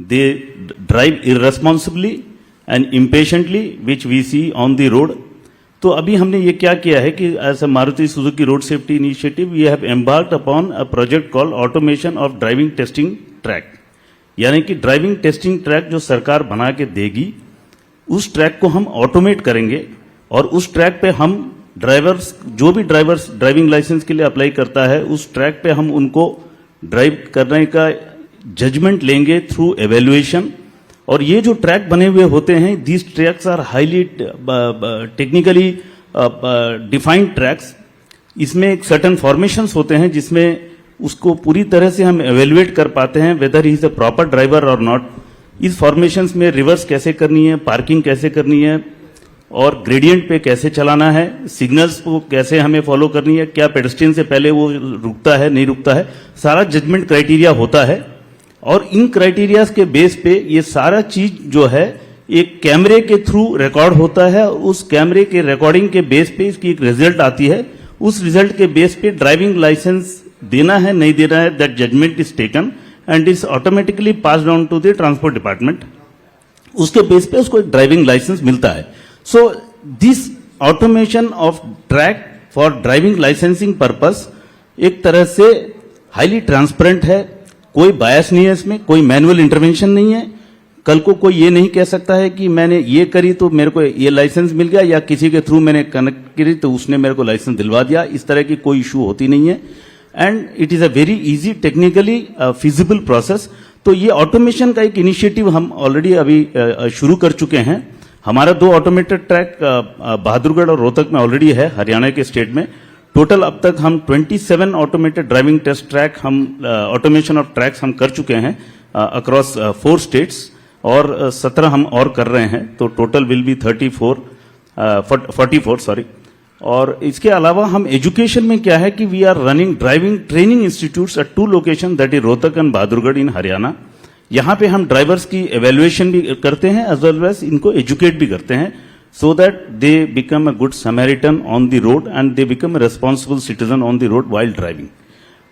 they drive irresponsibly and impatiently, which we see on the road. तो अभी हमने ये क्या किया है कि as a Maruti Suzuki road safety initiative we have embarked upon a project called automation of driving testing track, यानी कि ड्राइविंग टेस्टिंग ट्रैक जो सरकार बना के देगी उस ट्रैक को हम ऑटोमेट करेंगे और उस ट्रैक पे हम ड्राइवर्स, जो भी ड्राइवर्स ड्राइविंग लाइसेंस के लिए अप्लाई करता है, उस ट्रैक पे हम उनको ड्राइव करने का जजमेंट लेंगे थ्रू एवेल्युएशन। और ये जो ट्रैक बने हुए होते हैं, these tracks are highly technically defined tracks. इसमें एक सर्टन फॉर्मेशंस होते हैं जिसमें उसको पूरी तरह से हम एवेल्युएट कर पाते हैं weather he is a proper driver और नॉट। इस फॉर्मेशंस में रिवर्स कैसे करनी है, पार्किंग कैसे करनी है और ग्रेडियंट पे कैसे चलाना है, सिग्नल्स को कैसे हमें फॉलो करनी है, क्या पेडेस्ट्रियन से पहले वो रुकता है नहीं रुकता है, सारा जजमेंट क्राइटेरिया होता है। और इन क्राइटेरियाज के बेस पे ये सारा चीज जो है एक कैमरे के थ्रू रिकॉर्ड होता है और उस कैमरे के रिकॉर्डिंग के बेस पे इसकी एक रिजल्ट आती है। उस रिजल्ट के बेस पे ड्राइविंग लाइसेंस देना है नहीं देना है, that judgment is taken and is automatically passed down to the transport department. उसके बेस पे उसको एक ड्राइविंग लाइसेंस मिलता है। So this automation of track for driving licensing purpose एक तरह से हाईली ट्रांसपेरेंट है, कोई बायस नहीं है इसमें, कोई मैनुअल इंटरवेंशन नहीं है। कल को कोई ये नहीं कह सकता है कि मैंने ये करी तो मेरे को ये लाइसेंस मिल गया या किसी के थ्रू मैंने कनेक्ट करी तो उसने मेरे को लाइसेंस दिलवा दिया, इस तरह की कोई इशू होती नहीं है। And it is a very easy technically feasible process. तो ये ऑटोमेशन का एक इनिशिएटिव हम ऑलरेडी अभी शुरू कर चुके हैं। हमारा 2 ऑटोमेटेड ट्रैक बहादुरगढ़ और रोहतक में ऑलरेडी है, हरियाणा के स्टेट में। टोटल अब तक हम 27 ऑटोमेटेड ड्राइविंग टेस्ट ट्रैक हम ऑटोमेशन ऑफ ट्रैक्स हम कर चुके हैं अक्रॉस 4 स्टेट्स और 17 हम और कर रहे हैं। तो टोटल विल बी 44 सॉरी। और इसके अलावा हम एजुकेशन में क्या है कि we are running driving training institutes at 2 location, that is Rohtak and Bahadurgarh in Haryana. यहाँ पे हम ड्राइवर्स की एवेल्युएशन भी करते हैं एज वेल एज इनको एजुकेट भी करते हैं, so that they become a good Samaritan on the road and they become a responsible citizen on the road while driving.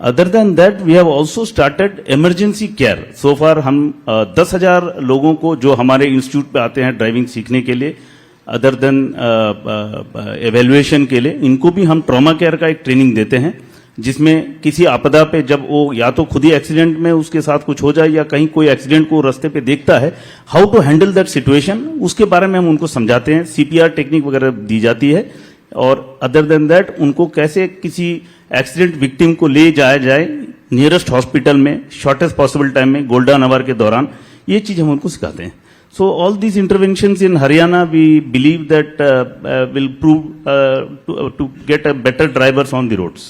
Other than that, we have also started emergency care. So far हम 10,000 लोगों को जो हमारे institute पे आते हैं driving सीखने के लिए, अदर देन एवेल्युएशन के लिए, इनको भी हम ट्रॉमा केयर का एक ट्रेनिंग देते हैं जिसमें किसी आपदा पे जब वो या तो खुद ही एक्सीडेंट में उसके साथ कुछ हो जाए या कहीं कोई एक्सीडेंट को रास्ते पे देखता है, how to handle that situation, उसके बारे में हम उनको समझाते हैं। सीपीआर टेक्निक वगैरह दी जाती है और अदर देन दैट उनको कैसे किसी एक्सीडेंट विक्टिम को ले जाया जाए नियरेस्ट हॉस्पिटल में शॉर्टेस्ट पॉसिबल टाइम में, गोल्डन आवर के दौरान, ये चीज हम उनको सिखाते हैं। So all these interventions in Haryana, we believe that will prove to get a better drivers on the roads.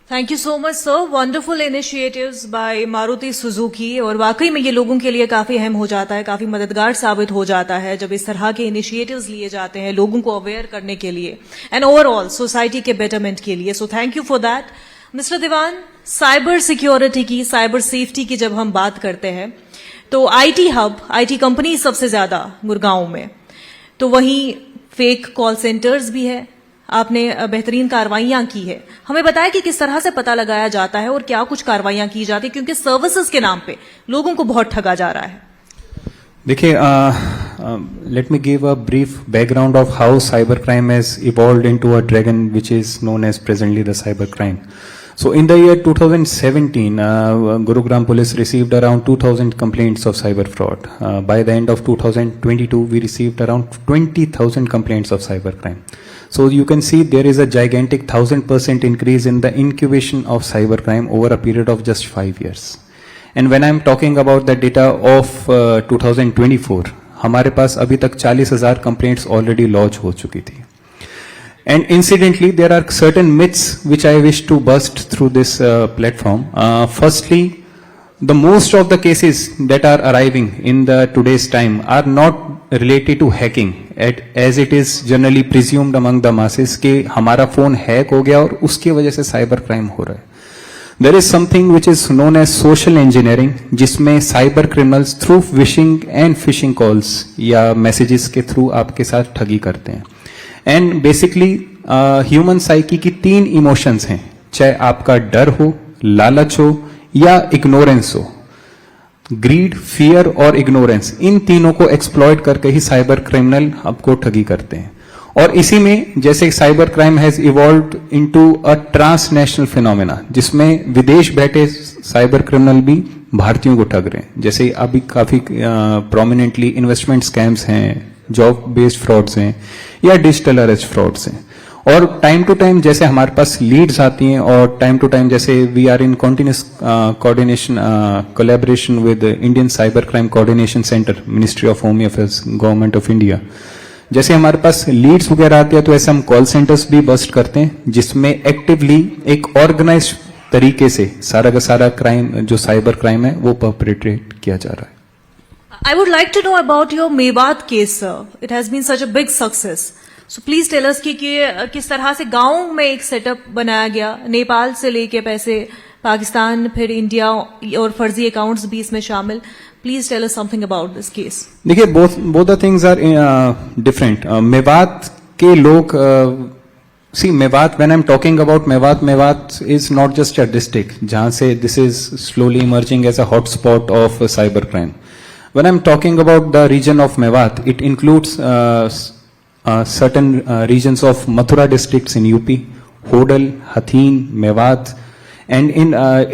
Thank you so much sir, wonderful initiatives by Maruti Suzuki. और वाकई में ये लोगों के लिए काफी अहम हो जाता है, काफी मददगार साबित हो जाता है जब इस तरह के इनिशिएटिव्स लिए जाते हैं लोगों को अवेयर करने के लिए एंड ओवरऑल सोसाइटी के बेटरमेंट के लिए। So thank you for that. Mister Diwan, cyber security की, साइबर सेफ्टी की जब हम बात करते हैं तो आईटी हब, आईटी कंपनी सबसे ज्यादा गुड़गांव में, तो वहीं फेक कॉल सेंटर्स भी है। आपने बेहतरीन कार्रवाइयां की है, हमें बताया कि किस तरह से पता लगाया जाता है और क्या कुछ कार्रवाइयां की जाती है, क्योंकि सर्विसेज के नाम पे लोगों को बहुत ठगा जा रहा है। देखिए, let me give a brief background of how cyber crime has evolved into a dragon which is known as presently the cyber crime. So in the year 2017, Gurugram police received around 2,000 complaints of cyber fraud. By the end of 2022, we received around 20,000 complaints of cyber crime. So you can see there is a gigantic 1,000% increase in the incubation of cyber crime over a period of just 5 years. And when I'm talking about the data of 2024, हमारे पास अभी तक 40,000 complaints already lodge हो चुकी थी. And incidentally, there are certain myths which I wish to bust through this platform. Firstly, the most of the cases that are arriving in the today's time are not related to hacking, as it is generally presumed among the masses कि हमारा phone hack हो गया और उसकी वजह से cyber crime हो रहा है. There is something which is known as social engineering, जिसमें cyber criminals through wishing and fishing calls या मैसेजेस के थ्रू आपके साथ ठगी करते हैं. एंड बेसिकली ह्यूमन साइकी की 3 इमोशंस हैं, चाहे आपका डर हो, लालच हो या इग्नोरेंस हो. ग्रीड, फियर और इग्नोरेंस, इन तीनों को एक्सप्लॉइट करके ही साइबर क्रिमिनल आपको ठगी करते हैं। और इसी में जैसे cyber crime has evolved into a transnational phenomena, जिसमें विदेश बैठे साइबर क्रिमिनल भी भारतीयों को ठग रहे हैं। जैसे अभी काफी प्रोमिनेंटली इन्वेस्टमेंट स्कैम्स हैं, जॉब बेस्ड फ्रॉड्स हैं या डिजिटल अरेस्ट फ्रॉड्स हैं। और टाइम टू टाइम जैसे हमारे पास लीड्स आती हैं और टाइम टू टाइम जैसे we are in continuous coordination collaboration with Indian cyber crime coordination centre, ministry of home affairs, government of India. जैसे हमारे पास लीड्स वगैरह आती है तो ऐसे हम कॉल सेंटर्स भी बस्ट करते हैं, जिसमें एक्टिवली एक ऑर्गेनाइज तरीके से सारा का सारा क्राइम जो साइबर क्राइम है वो परपेट्रेट किया जा रहा है। I would like to know about your Mewat case, sir. It has been such a big success. So please tell us कि किस तरह से गांव में एक सेटअप बनाया गया, नेपाल से लेके पैसे पाकिस्तान, फिर इंडिया और फर्जी अकाउंट्स भी इसमें शामिल। Please tell us something about this case. देखिए both the things are different. Mewat के लोग see Mewat, when I'm talking about Mewat is not just a district जहां से this is slowly emerging as a hotspot of cyber crime. When I'm talking about the region of Mewat, it includes certain regions of Mathura districts in UP, Hodal, Hatheen, Mewat, and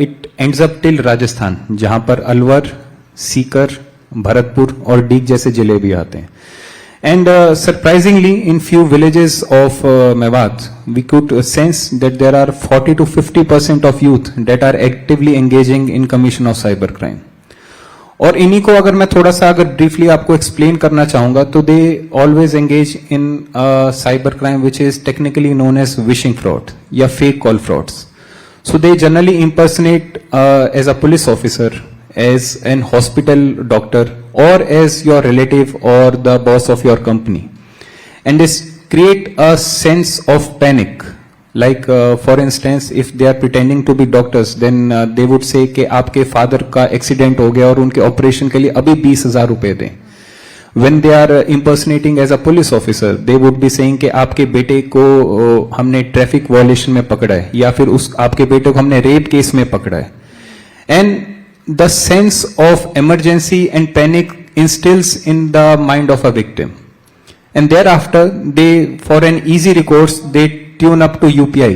it ends up till Rajasthan, जहां पर अलवर, सीकर, भरतपुर और डीग जैसे जिले भी आते हैं। And surprisingly, in few villages of Mewat, we could sense that there are 40 to 50% of youth that are actively engaging in commission of cyber crime. और इन्हीं को अगर मैं थोड़ा सा अगर ब्रीफली आपको एक्सप्लेन करना चाहूंगा तो they always engage in cyber crime which is technically known as vishing fraud या fake call frauds. So they generally impersonate as a police officer, as an hospital doctor और एज योर रिलेटिव और the boss of your company, and this create a sense of panic. Like for instance, if they are pretending to be doctors, then they would say कि आपके father का accident हो गया और उनके operation के लिए अभी 20,000 रुपए दें। When they are impersonating as a police officer, they would be saying कि आपके बेटे को हमने ट्रैफिक वायलेशन में पकड़ा है या फिर उस आपके बेटे को हमने रेप केस में पकड़ा है। And the sense of emergency and panic instills in the mind of a victim. And thereafter, they, for an easy recourse, they tune up to UPI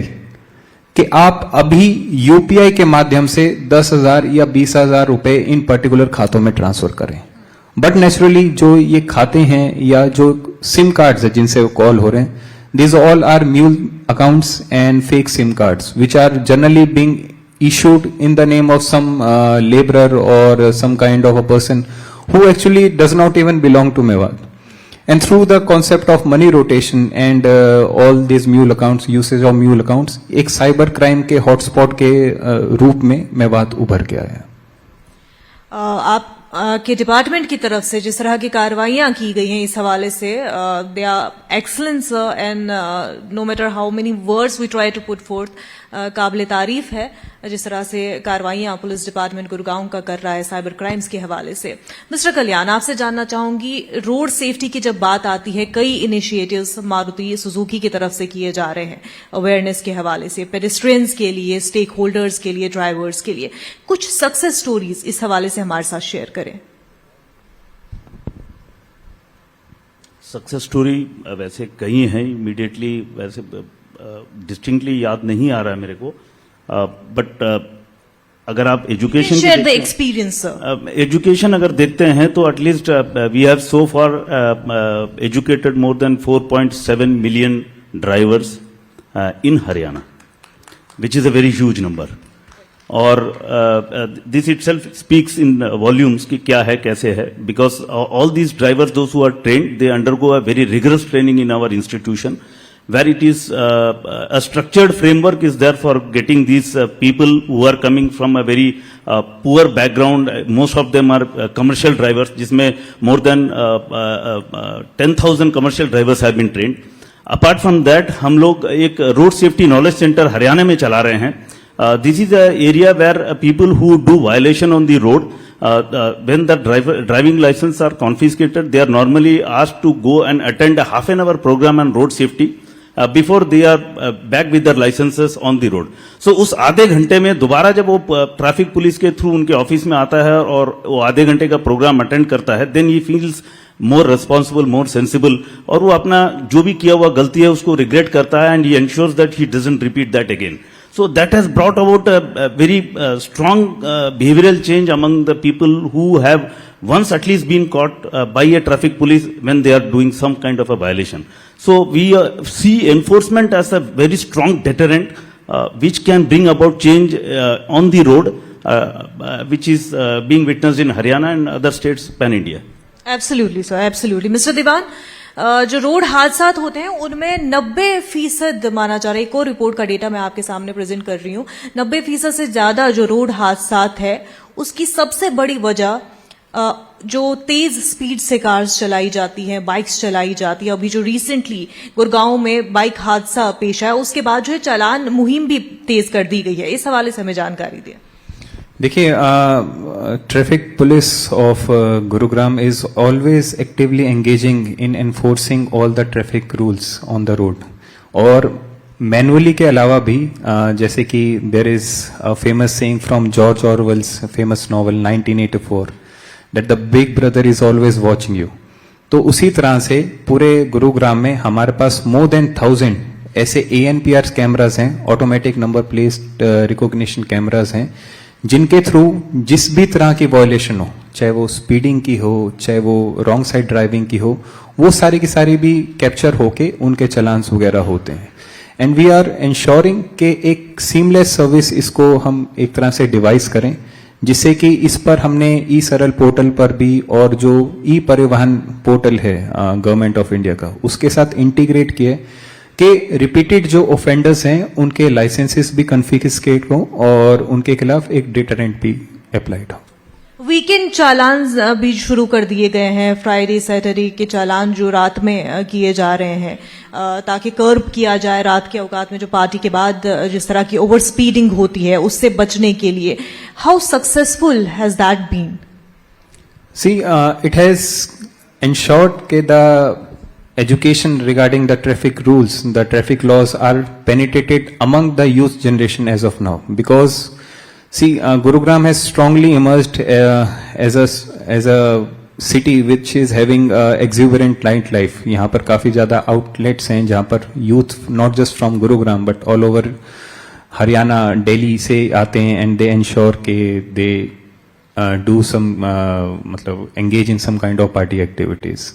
कि आप अभी यूपीआई के माध्यम से 10,000 या 20,000 रुपए इन पर्टिकुलर खातों में ट्रांसफर करें। बट नेचुरली जो ये खाते हैं या जो सिम कार्ड्स है जिनसे वो कॉल हो रहे हैं, this all are mule accounts and fake SIM cards which are generally being issued in the name of some laborer or some kind of a person who actually does not even belong to Mewat. And through the concept of money rotation and all these mule accounts, usage of mule accounts, एक cyber crime के hotspot के रूप में मेवात उभर के आया। आप के डिपार्टमेंट की तरफ से जिस तरह की कार्रवाइयां की गई हैं इस हवाले से, they are excellence and no matter how many words we try to put forth, काबिल तारीफ है जिस तरह से कार्रवाइयां पुलिस डिपार्टमेंट गुड़गांव का कर रहा है साइबर क्राइम्स के हवाले से। मिस्टर कल्याण, आपसे जानना चाहूंगी, रोड सेफ्टी की जब बात आती है, कई इनिशिएटिव्स मारुति सुजुकी की तरफ से किए जा रहे हैं अवेयरनेस के हवाले से, पेडेस्ट्रियंस के लिए, स्टेक होल्डर्स के लिए, ड्राइवर्स के लिए। कुछ सक्सेस स्टोरीज इस हवाले से हमारे साथ शेयर करें। सक्सेस स्टोरी वैसे कई हैं, इमीडिएटली वैसे डिस्टिंक्टली याद नहीं आ रहा है मेरे को, बट अगर आप education share the experience education अगर देखते हैं तो at least we have so for educated more than 4.7 million drivers in Haryana, which is a very huge number. और this itself speaks in volumes कि क्या है कैसे है, because all these drivers those who are trained, they undergo a very rigorous training in our institution, where it is a structured framework is there for getting these people who are coming from a very poor background. Most of them are commercial drivers, जिसमें more than 10,000 commercial drivers have been trained. Apart from that, हम लोग एक road safety knowledge center Haryana में चला रहे हैं. This is an area where people who do violation on the road, when the driving license are confiscated, they are normally asked to go and attend a half an hour program on road safety. Before they are back with their licences on the road. So उस आधे घंटे में दोबारा जब वो traffic police के through उनके office में आता है और वो आधे घंटे का प्रोग्राम अटेंड करता है, then he feels more responsible, more sensible, और वो अपना जो भी किया हुआ गलती है उसको रिग्रेट करता है, and he ensures that he doesn't repeat that again. So that has brought about a very strong behavioral change among the people who have once at least been caught by a traffic police when they are doing some kind of a violation. So we see enforcement as a very strong deterrent which can bring about change on the road, which is being witnessed in Haryana and other states pan-India. Absolutely sir, absolutely. Mister Diwan, जो road हादसा होते हैं उनमें 90% माना जा रहा है, एक और रिपोर्ट का डेटा मैं आपके सामने प्रेजेंट कर रही हूं, 90% से ज्यादा जो रोड हादसा है उसकी सबसे बड़ी वजह जो तेज स्पीड से कार्स चलाई जाती हैं, बाइक्स चलाई जाती है. अभी जो रिसेंटली गुड़गांव में बाइक हादसा पेश आया उसके बाद जो है चालान मुहिम भी तेज कर दी गई है. इस हवाले से हमें जानकारी दें. देखिए, traffic police of Gurugram is always actively engaging in enforcing all the traffic rules on the road. और मैनुअली के अलावा भी जैसे कि there is a famous saying from George Orwell's famous novel 1984 that the big brother is always watching you. तो उसी तरह से पूरे गुरुग्राम में हमारे पास मोर देन 1000 ऐसे ANPR कैमराज हैं, automatic number plate recognition cameras हैं, जिनके थ्रू जिस भी तरह की वायलेशन हो, चाहे वो स्पीडिंग की हो, चाहे वो रॉन्ग साइड ड्राइविंग की हो, वो सारी की सारी भी कैप्चर होके उनके चलान्स वगैरह होते हैं. एंड वी आर इंश्योरिंग कि एक सीमलेस सर्विस इसको हम एक तरह से डिवाइस करें, जिससे कि इस पर हमने ई सरल पोर्टल पर भी और जो ई परिवहन पोर्टल है गवर्नमेंट ऑफ इंडिया का, उसके साथ इंटीग्रेट किए कि रिपीटेड जो ऑफेंडर्स हैं उनके लाइसेंसेस भी कन्फिस्केट हो और उनके खिलाफ एक डिटरेंट भी अप्लाइड हो. वीकेंड चालान भी शुरू कर दिए गए हैं. फ्राइडे सैटरडे के चालान जो रात में किए जा रहे हैं ताकि कर्ब किया जाए रात के औकात में जो पार्टी के बाद जिस तरह की ओवर स्पीडिंग होती है उससे बचने के लिए. How successful has that been? See, it has ensured कि the education regarding the traffic rules, the traffic laws are penetrated among the youth generation as of now. Because, see, Gurugram has strongly emerged as a city which is having exuberant nightlife. यहाँ पर काफी ज़्यादा outlets हैं जहाँ पर youth not just from Gurugram but all over Haryana, Delhi से आते हैं and they ensure कि they do some मतलब engage in some kind of party activities.